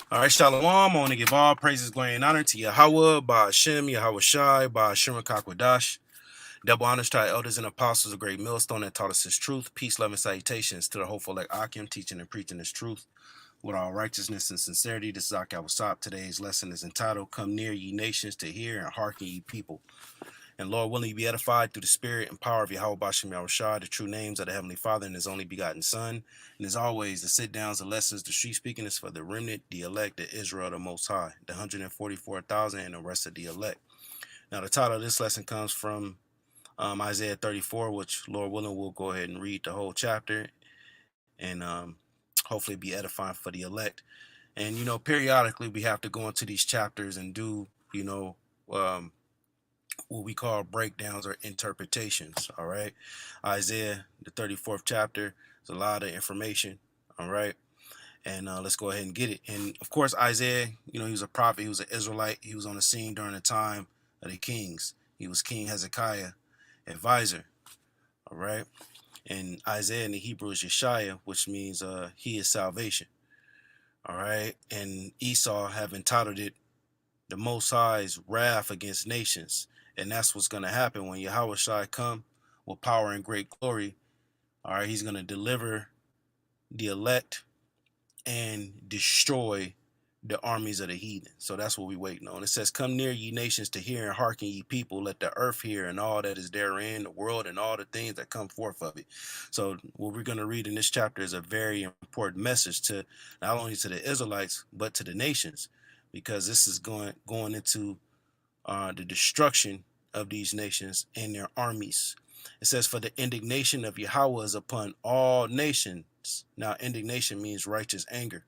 All right, Shalom. I want to give all praises, glory, and honor to Yahweh, by Hashem, Yahweh Shai, by Hashem Kakwadash. Double honors to our elders and apostles, a great millstone that taught us his truth. Peace, love, and salutations to the hopeful elect Akim, teaching and preaching his truth with all righteousness and sincerity. This is Ak Wasap. Today's lesson is entitled, Come Near, Ye Nations, to Hear, and Hearken, Ye People. And Lord, willing you be edified through the spirit and power of Yahweh Bashem Yahushua, the true names of the Heavenly Father and his only begotten Son. And as always, the sit downs, the lessons, the street speaking is for the remnant, the elect, the Israel, the Most High, the 144,000 and the rest of the elect. Now, the title of this lesson comes from Isaiah 34, which, Lord willing, we'll go ahead and read the whole chapter and hopefully be edifying for the elect. And, periodically we have to go into these chapters and do, um, what we call breakdowns or interpretations. All right. Isaiah, the 34th chapter, is a lot of information. All right. And let's go ahead and get it. And of course, Isaiah, he was a prophet. He was an Israelite. He was on the scene during the time of the kings. He was King Hezekiah advisor. All right. And Isaiah in the Hebrew is Yeshaya, which means he is salvation. All right. And Esau have entitled it the Most High's wrath against nations. And that's what's going to happen when Yahweh Shai come with power and great glory. All right, he's going to deliver the elect and destroy the armies of the heathen. So that's what we're waiting on. It says, Come near, ye nations, to hear and hearken, ye people. Let the earth hear and all that is therein, the world and all the things that come forth of it. So what we're going to read in this chapter is a very important message to not only to the Israelites, but to the nations, because this is going into the destruction of these nations and their armies. It says, For the indignation of Yahweh is upon all nations. Now, indignation means righteous anger.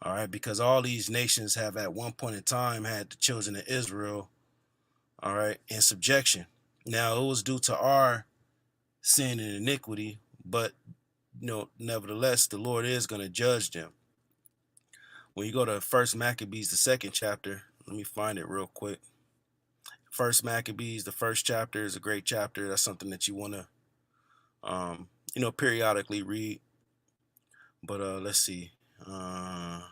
All right, because all these nations have at one point in time had the children of Israel, all right, in subjection. Now, it was due to our sin and iniquity, but, nevertheless, the Lord is going to judge them. When you go to First Maccabees, the second chapter, let me find it real quick. First Maccabees, the first chapter is a great chapter. That's something that you want to, periodically read. But let's see. Let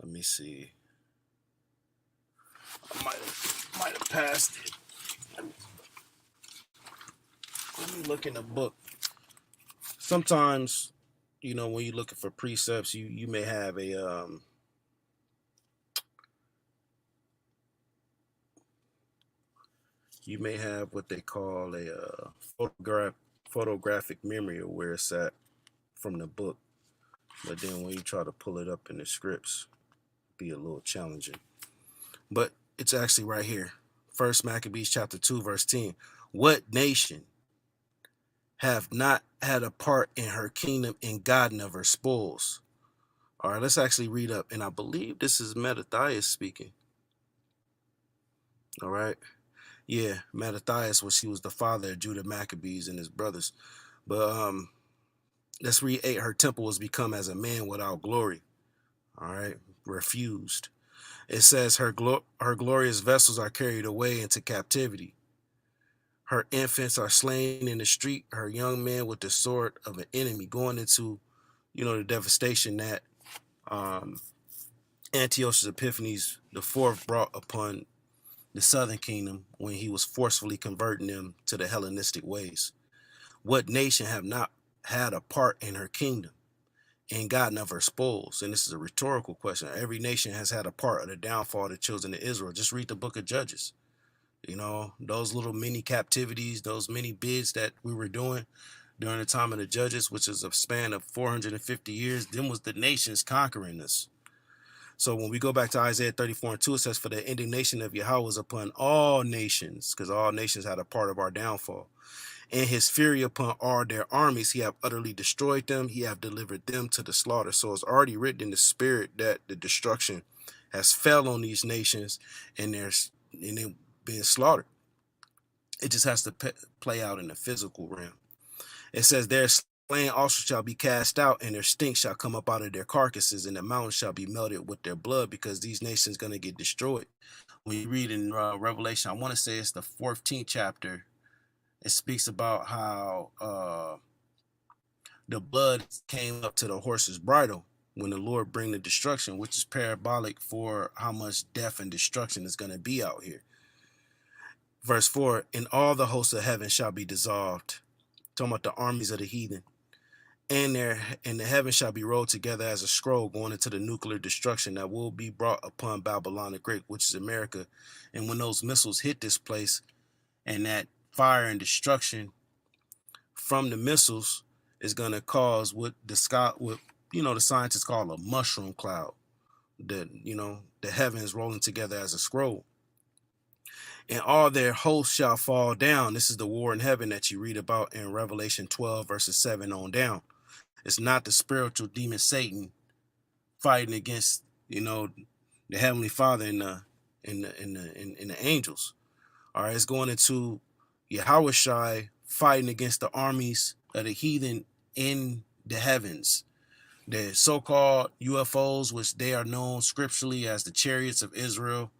me see. I might have passed it. Let me look in the book. Sometimes, when you're looking for precepts, you may have a you may have what they call a photographic memory of where it's at from the book. But then when you try to pull it up in the scripts, it'd be a little challenging. But it's actually right here. First Maccabees chapter 2, verse 10. What nation have not had a part in her kingdom and gotten of her spoils? All right, let's actually read up. And I believe this is Mattathias speaking. All right. Yeah, Mattathias he was the father of Judah Maccabees and his brothers. But let's read 8. Her temple was become as a man without glory. All right, refused. It says her glorious vessels are carried away into captivity. Her infants are slain in the street, her young men with the sword of an enemy, going into, the devastation that Antiochus Epiphanes the fourth brought upon the southern kingdom when he was forcefully converting them to the Hellenistic ways. What nation have not had a part in her kingdom and gotten of her spoils? And this is a rhetorical question. Every nation has had a part of the downfall of the children of Israel. Just read the book of Judges. Those little mini captivities, those mini bids that we were doing during the time of the Judges, which is a span of 450 years, then was the nations conquering us. So when we go back to Isaiah 34 and 2, it says, For the indignation of Yahweh is upon all nations, because all nations had a part of our downfall. And his fury upon all their armies, he have utterly destroyed them. He have delivered them to the slaughter. So it's already written in the spirit that the destruction has fell on these nations and they've been slaughtered. It just has to play out in the physical realm. It says, Their slain also shall be cast out, and their stink shall come up out of their carcasses, and the mountains shall be melted with their blood, because these nations going to get destroyed. When you read in Revelation, I want to say it's the 14th chapter, it speaks about how the blood came up to the horse's bridle when the Lord bring the destruction, which is parabolic for how much death and destruction is going to be out here. Verse 4, and all the hosts of heaven shall be dissolved. Talking about the armies of the heathen. And the heaven shall be rolled together as a scroll going into the nuclear destruction that will be brought upon Babylon the Great, which is America. And when those missiles hit this place and that fire and destruction from the missiles is going to cause what the sky, what the scientists call a mushroom cloud. The heavens rolling together as a scroll, and all their hosts shall fall down. This is the war in heaven that you read about in Revelation 12 verses 7 on down. It's not the spiritual demon Satan fighting against the heavenly Father and the angels. All right, it's going into Yahushai fighting against the armies of the heathen in the heavens. The so-called UFOs, which they are known scripturally as the chariots of Israel,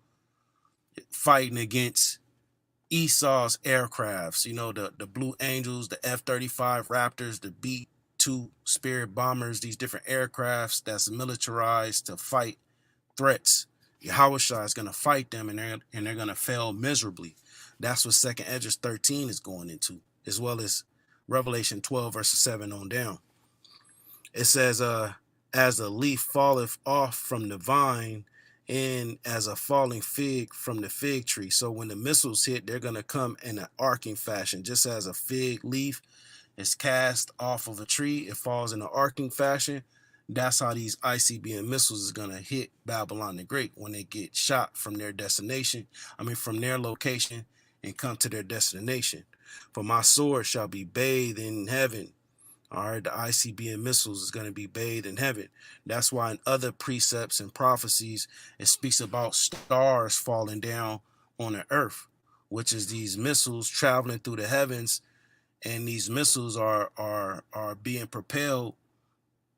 fighting against Esau's aircrafts, the Blue Angels, the F-35 Raptors, the B-2 Spirit bombers, these different aircrafts that's militarized to fight threats. Yahushua is going to fight them, and they're going to fail miserably. That's what 2nd Esdras 13 is going into, as well as Revelation 12 verses 7 on down. It says, as a leaf falleth off from the vine, and as a falling fig from the fig tree. So when the missiles hit, they're going to come in an arcing fashion. Just as a fig leaf is cast off of a tree, it falls in an arcing fashion. That's how these ICBM missiles is going to hit Babylon the Great when they get shot from their destination. From their location and come to their destination. For my sword shall be bathed in heaven. All right, the ICBM missiles is going to be bathed in heaven. That's why in other precepts and prophecies, it speaks about stars falling down on the earth, which is these missiles traveling through the heavens, and these missiles are being propelled,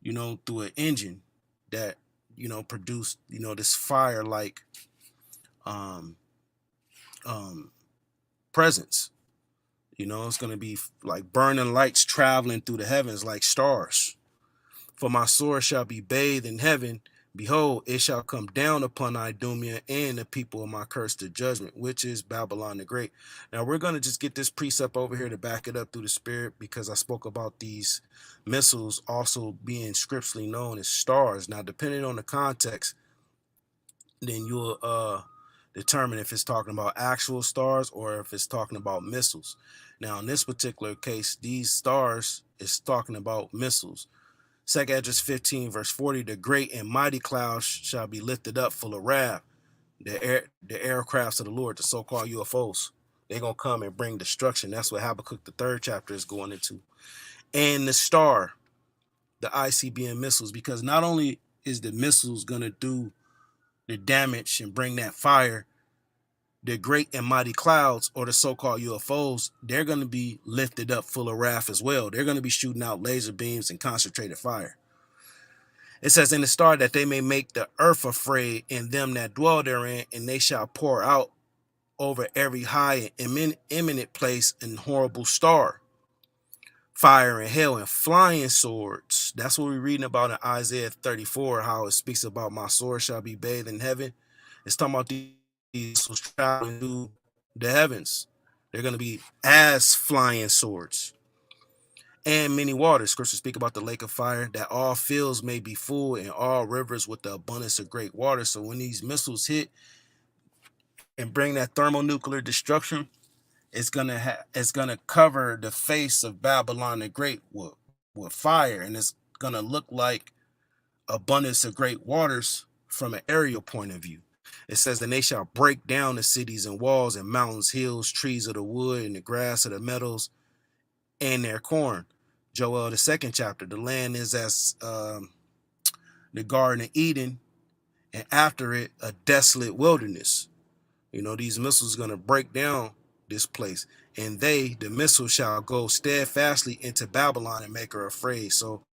through an engine that, produced, this fire-like presence. It's going to be like burning lights traveling through the heavens like stars. For my sword shall be bathed in heaven. Behold, it shall come down upon Idumea and the people of my curse to judgment, which is Babylon the Great. Now, we're going to just get this precept over here to back it up through the spirit, because I spoke about these missiles also being scripturally known as stars. Now, depending on the context, then you'll determine if it's talking about actual stars or if it's talking about missiles. Now, in this particular case, these stars is talking about missiles. 2nd Esdras 15 verse 40, the great and mighty clouds shall be lifted up full of wrath. The aircrafts of the Lord, the so-called UFOs, they're going to come and bring destruction. That's what Habakkuk the 3rd chapter is going into. And the star, the ICBM missiles, because not only is the missiles going to do the damage and bring that fire, the great and mighty clouds, or the so-called UFOs, they're going to be lifted up full of wrath as well. They're going to be shooting out laser beams and concentrated fire. It says, in the star, that they may make the earth afraid, and them that dwell therein, and they shall pour out over every high and eminent place an horrible star, fire and hail and flying swords. That's what we're reading about in Isaiah 34, how it speaks about my sword shall be bathed in heaven. It's talking about these traveling through the heavens. They're going to be as flying swords. And many waters. Scriptures speak about the lake of fire, that all fields may be full, and all rivers with the abundance of great water. So when these missiles hit and bring that thermonuclear destruction, it's gonna cover the face of Babylon the Great with fire, and it's gonna look like abundance of great waters from an aerial point of view. It says, and they shall break down the cities and walls and mountains, hills, trees of the wood, and the grass of the meadows, and their corn. Joel the 2nd chapter, the land is as the Garden of Eden, and after it a desolate wilderness. These missiles are going to break down this place, and the missiles shall go steadfastly into Babylon and make her afraid. So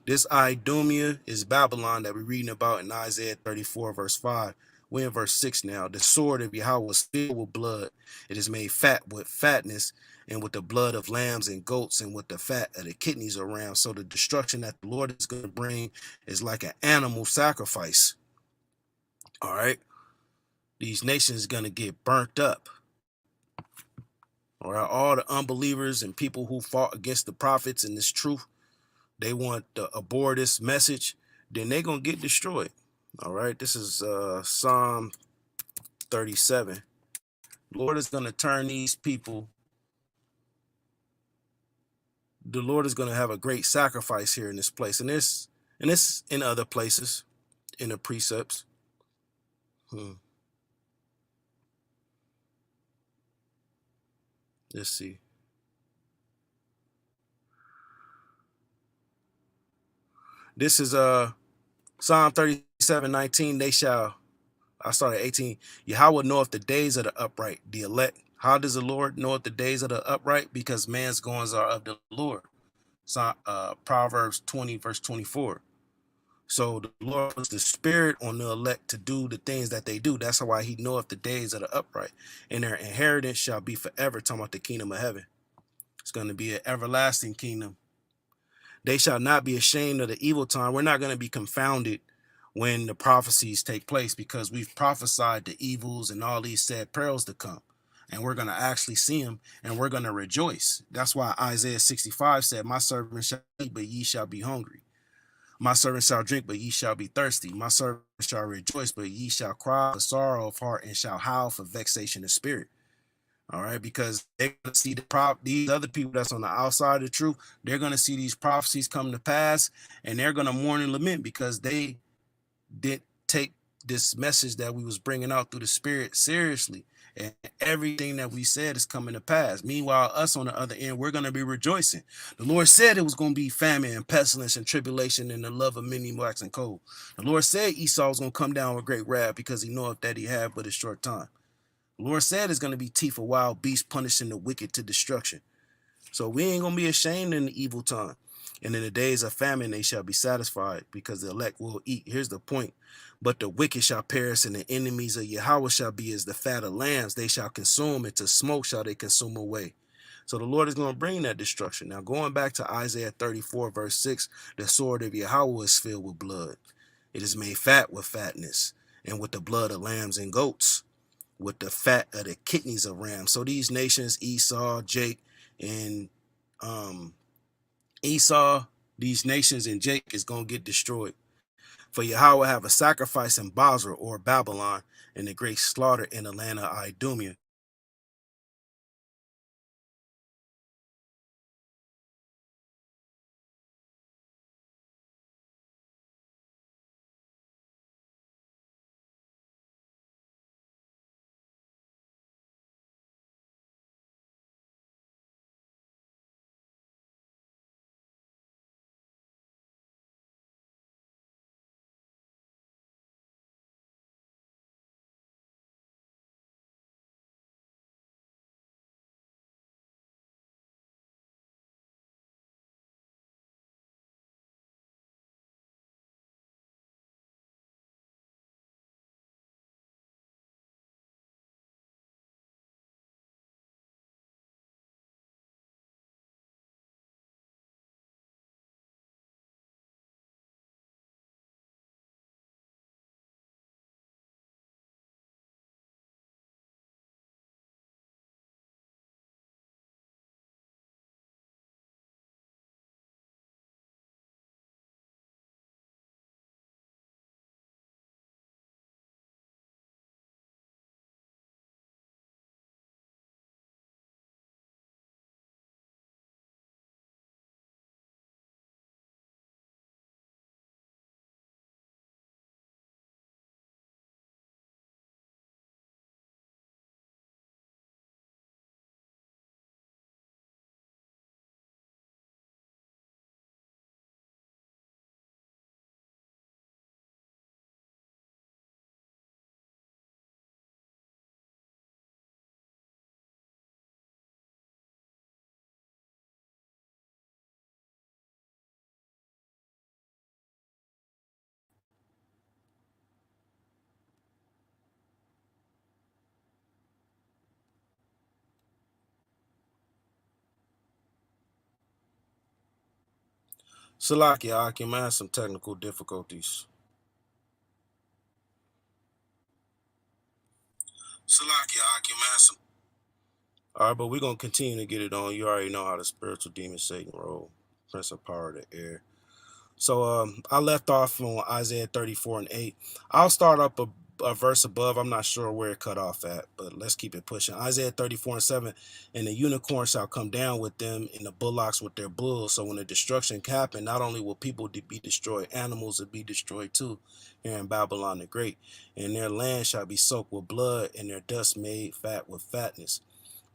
this Idumea is Babylon that we're reading about in Isaiah 34 verse 5, We're in verse 6 now. The sword of Yahweh was filled with blood. It is made fat with fatness, and with the blood of lambs and goats, and with the fat of the kidneys of rams. So the destruction that the Lord is going to bring is like an animal sacrifice. All right. These nations are going to get burnt up. All right. All the unbelievers and people who fought against the prophets and this truth, they want to abhor this message, then they're going to get destroyed. All right. This is Psalm 37. Lord is going to turn these people. The Lord is going to have a great sacrifice here in this place. And this in other places in the precepts. Let's see. This is Psalm 37:19. They shall, I started 18. Yahweh knoweth the days of the upright, the elect. How does the Lord know the days of the upright? Because man's goings are of the Lord. So, Proverbs 20, verse 24. So the Lord puts the spirit on the elect to do the things that they do. That's why he knoweth the days of the upright. And their inheritance shall be forever. Talking about the kingdom of heaven. It's going to be an everlasting kingdom. They shall not be ashamed of the evil time. We're not going to be confounded when the prophecies take place, because we've prophesied the evils and all these sad perils to come. And we're going to actually see them, and we're going to rejoice. That's why Isaiah 65 said, my servant shall eat, but ye shall be hungry. My servant shall drink, but ye shall be thirsty. My servant shall rejoice, but ye shall cry for sorrow of heart, and shall howl for vexation of spirit. All right, because they're going to see these other people that's on the outside of the truth, they're going to see these prophecies come to pass, and they're going to mourn and lament because they didn't take this message that we was bringing out through the spirit seriously, and everything that we said is coming to pass. Meanwhile, us on the other end, we're going to be rejoicing. The Lord said it was going to be famine and pestilence and tribulation and the love of many waxing cold. The Lord said Esau was going to come down with great wrath because he knoweth that he had but a short time. The Lord said it's going to be teeth of wild beasts punishing the wicked to destruction. So we ain't going to be ashamed in the evil time. And in the days of famine, they shall be satisfied, because the elect will eat. Here's the point. But the wicked shall perish, and the enemies of Yahweh shall be as the fat of lambs. They shall consume, and to smoke shall they consume away. So the Lord is going to bring that destruction. Now, going back to Isaiah 34, verse 6, the sword of Yahweh is filled with blood. It is made fat with fatness, and with the blood of lambs and goats, with the fat of the kidneys of rams. So these nations, Esau, Jake, and Esau, these nations and Jake is going to get destroyed. For Yahweh have a sacrifice in Basra or Babylon, and a great slaughter in the land of Idumea. Salakia, I can man, some technical difficulties. Salakia, I can man, some. All right, but we're gonna continue to get it on. You already know how the spiritual demon Satan roll, Prince of Power of the Air. So I left off on Isaiah 34:8. I'll start up a verse above. I'm not sure where it cut off at, but let's keep it pushing. Isaiah 34:7, and the unicorn shall come down with them, and the bullocks with their bulls. So when the destruction happen, not only will people be destroyed, animals will be destroyed too here in Babylon the Great. And their land shall be soaked with blood, and their dust made fat with fatness.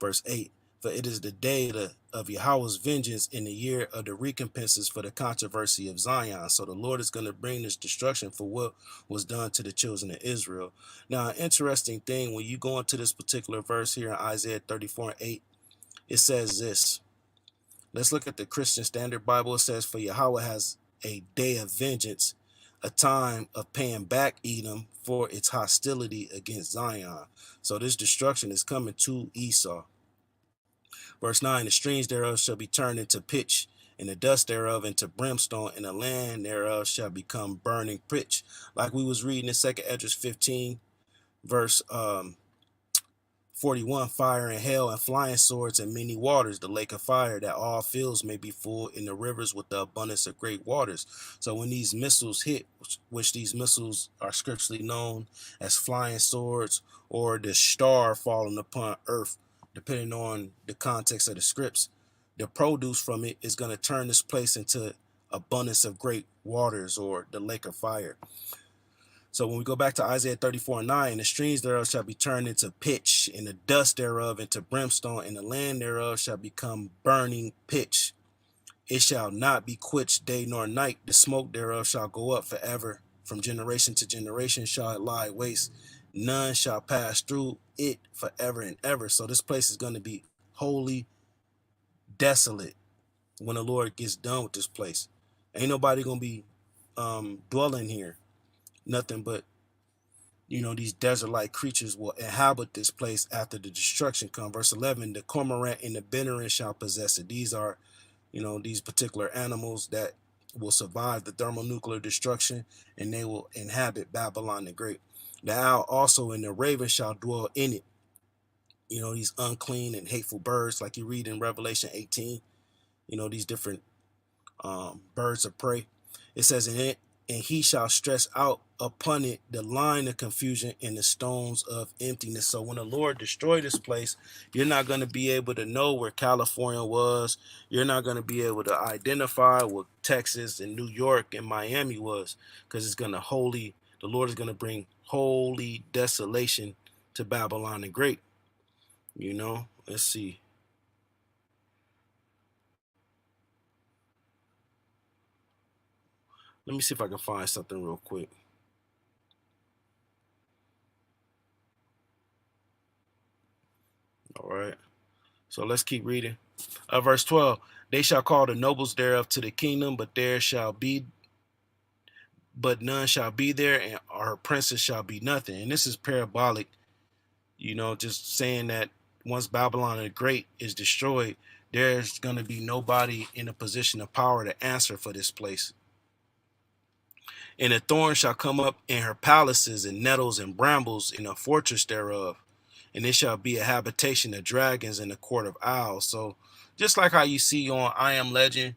Verse 8, for it is the day of Yahweh's vengeance in the year of the recompenses for the controversy of Zion. So the Lord is going to bring this destruction for what was done to the children of Israel. Now, an interesting thing, when you go into this particular verse here in Isaiah 34:8, it says this. Let's look at the Christian Standard Bible. It says, for Yahweh has a day of vengeance, a time of paying back Edom for its hostility against Zion. So this destruction is coming to Esau. Verse 9, the streams thereof shall be turned into pitch, and the dust thereof into brimstone, and the land thereof shall become burning pitch. Like we was reading in 2nd Esdras 15, verse 41, fire and hail and flying swords and many waters, the lake of fire, that all fields may be full in the rivers with the abundance of great waters. So when these missiles hit, which these missiles are scripturally known as flying swords or the star falling upon earth, depending on the context of the scripts, the produce from it is going to turn this place into abundance of great waters or the lake of fire. So when we go back to Isaiah 34:9, the streams thereof shall be turned into pitch, and the dust thereof into brimstone, and the land thereof shall become burning pitch. It shall not be quenched day nor night. The smoke thereof shall go up forever. From generation to generation shall it lie waste. None shall pass through it forever and ever. So this place is going to be wholly desolate when the Lord gets done with this place. Ain't nobody going to be dwelling here. Nothing but these desert-like creatures will inhabit this place after the destruction come. Verse 11, the cormorant and the benarin shall possess it. These are, these particular animals that will survive the thermonuclear destruction, and they will inhabit Babylon the Great. The owl also and the raven shall dwell in it. These unclean and hateful birds, like you read in Revelation 18, these different birds of prey. It says in it, and he shall stretch out upon it the line of confusion and the stones of emptiness. So when the Lord destroyed this place, you're not going to be able to know where California was. You're not going to be able to identify what Texas and New York and Miami was, because the Lord is going to bring holy desolation to Babylon the Great. Let's see. Let me see if I can find something real quick. All right. So let's keep reading. Verse 12. They shall call the nobles thereof to the kingdom, but none shall be there, and her princes shall be nothing. And this is parabolic, just saying that once Babylon the Great is destroyed, there's going to be nobody in a position of power to answer for this place. And the thorn shall come up in her palaces, and nettles and brambles in a fortress thereof. And it shall be a habitation of dragons in the court of owls. So just like how you see on I Am Legend,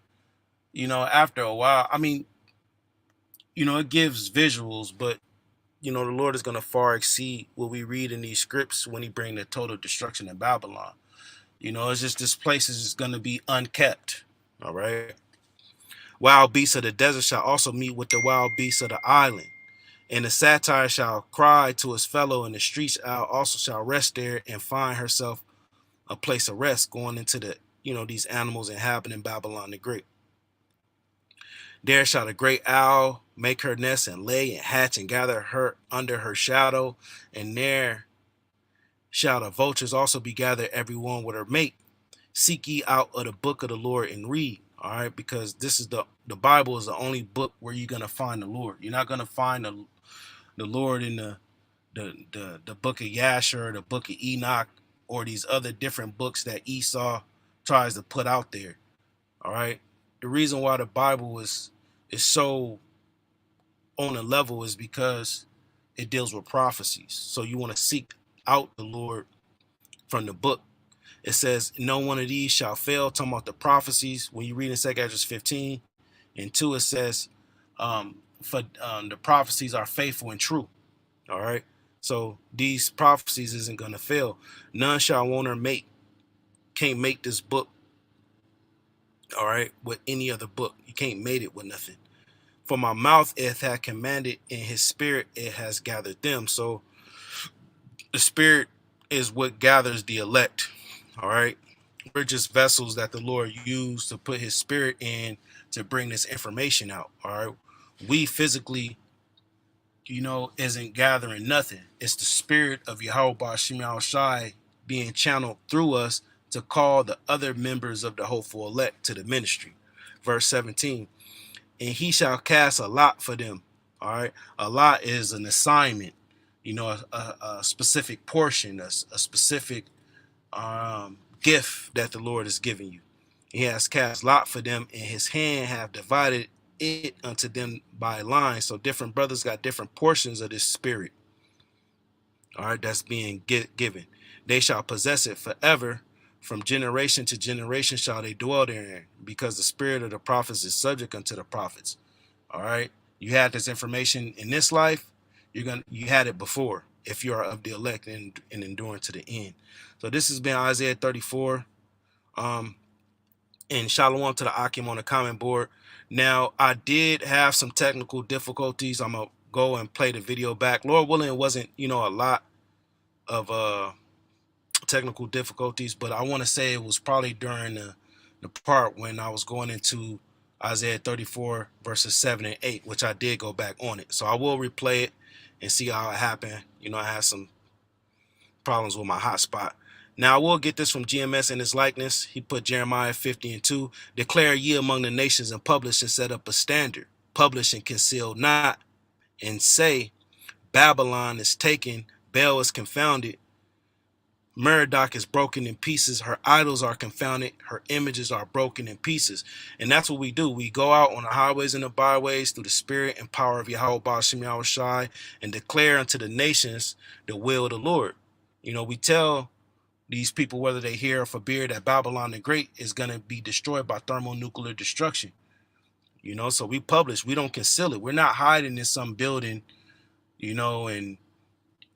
after a while, it gives visuals, but the Lord is going to far exceed what we read in these scripts when he bring the total destruction in Babylon. It's just this place is going to be unkept. All right. Wild beasts of the desert shall also meet with the wild beasts of the island. And the satyr shall cry to his fellow, and the street owl also shall rest there and find herself a place of rest, going into these animals inhabiting Babylon the Great. There shall the great owl make her nest and lay and hatch and gather her under her shadow, and there shall the vultures also be gathered, every one with her mate. Seek ye out of the book of the Lord and read. All right, because this is the Bible is the only book where you're gonna find the Lord. You're not gonna find the Lord in the book of Yasher, the book of Enoch, or these other different books that Esau tries to put out there. All right. the reason why the Bible is so on a level is because it deals with prophecies. So you want to seek out the Lord from the book. It says, no one of these shall fail, talking about the prophecies. When you read in 2 Ezra 15 and 2, it says, for the prophecies are faithful and true. All right. So these prophecies isn't going to fail. None shall want or make, can't make this book, all right, with any other book. You can't mate it with nothing. For my mouth it hath commanded, in his spirit it has gathered them. So the spirit is what gathers the elect. All right. We're just vessels that the Lord used to put his spirit in to bring this information out. All right. We physically, isn't gathering nothing. It's the spirit of Yahweh Ba'Shem Shai being channeled through us to call the other members of the hopeful elect to the ministry. Verse 17, and he shall cast a lot for them. All right. A lot is an assignment, a specific portion, a specific gift that the Lord is giving you. He has cast lot for them, and his hand have divided it unto them by line. So different brothers got different portions of this spirit. All right, that's being given. They shall possess it forever. From generation to generation shall they dwell therein, because the spirit of the prophets is subject unto the prophets. All right, you had this information in this life. You had it before, if you are of the elect and enduring to the end. So this has been Isaiah 34. And shalom to the Akim on the comment board. Now, I did have some technical difficulties. I'm gonna go and play the video back. Lord willing, it wasn't, a lot of technical difficulties, but I want to say it was probably during the part when I was going into Isaiah 34 verses 7 and 8, which I did go back on it. So I will replay it and see how it happened. I had some problems with my hotspot. Now I will get this from GMS in his likeness. He put Jeremiah 50 and 2. Declare ye among the nations, and publish and set up a standard. Publish and conceal not, and say, Babylon is taken, Bel is confounded, Merodach is broken in pieces, her idols are confounded, her images are broken in pieces. And that's what we do. We go out on the highways and the byways through the spirit and power of Yahweh Ba'Shem Yahweh Shai and declare unto the nations the will of the Lord. We tell these people, whether they hear or forbid, that Babylon the Great is going to be destroyed by thermonuclear destruction. So we publish, we don't conceal it. We're not hiding in some building, and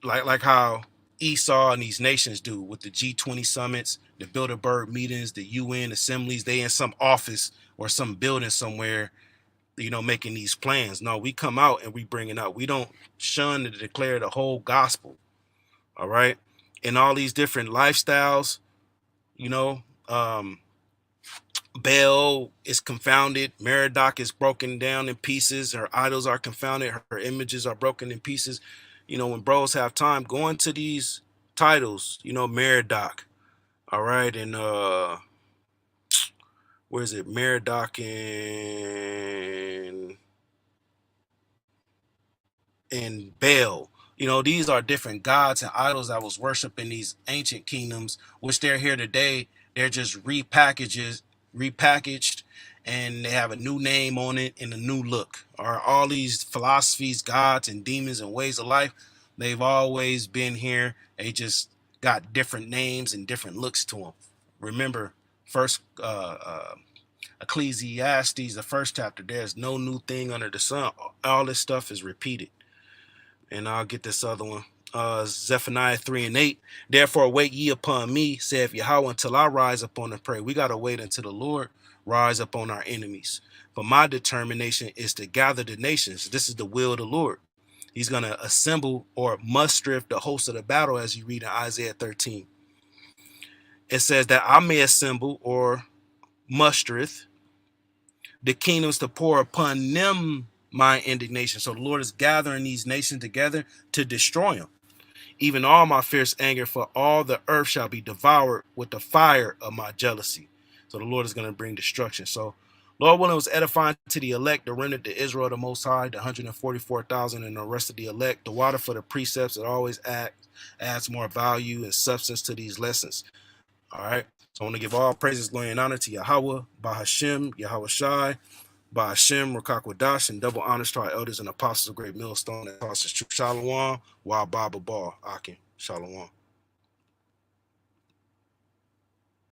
like how Esau and these nations do with the G20 summits, the Bilderberg meetings, the UN assemblies. They in some office or some building somewhere, making these plans. No, we come out and we bring it out. We don't shun to declare the whole gospel. All right. And all these different lifestyles, Baal is confounded. Merodach is broken down in pieces. Her idols are confounded. Her images are broken in pieces. When bros have time, go into these titles, Merodach. All right. And where is it? Merodach and Baal. These are different gods and idols that was worshipped in these ancient kingdoms, which they're here today. They're just repackaged, and they have a new name on it and a new look. All these philosophies, gods, and demons and ways of life, they've always been here. They just got different names and different looks to them. Remember, first Ecclesiastes, the first chapter, there's no new thing under the sun. All this stuff is repeated. And I'll get this other one. Zephaniah 3 and 8. Therefore wait ye upon me, saith Yahweh, until I rise upon the prey. We got to wait until the Lord rise upon our enemies. But my determination is to gather the nations. This is the will of the Lord. He's going to assemble or mustereth the host of the battle, as you read in Isaiah 13. It says that I may assemble or mustereth the kingdoms to pour upon them my indignation. So the Lord is gathering these nations together to destroy them. Even all my fierce anger, for all the earth shall be devoured with the fire of my jealousy. So the Lord is going to bring destruction. So Lord willing, was edifying to the elect, the remnant, the Israel, the Most High, the 144,000, and the rest of the elect. The water for the precepts, it always adds more value and substance to these lessons. All right. So I want to give all praises, glory, and honor to Yahweh, Bahashem, Yahweh Shai, Bahashem, Rakakwadash, and double honors to our elders and apostles of Great Millstone that taught us true Shalom, Wa Baba Bar, Akim, Shalom.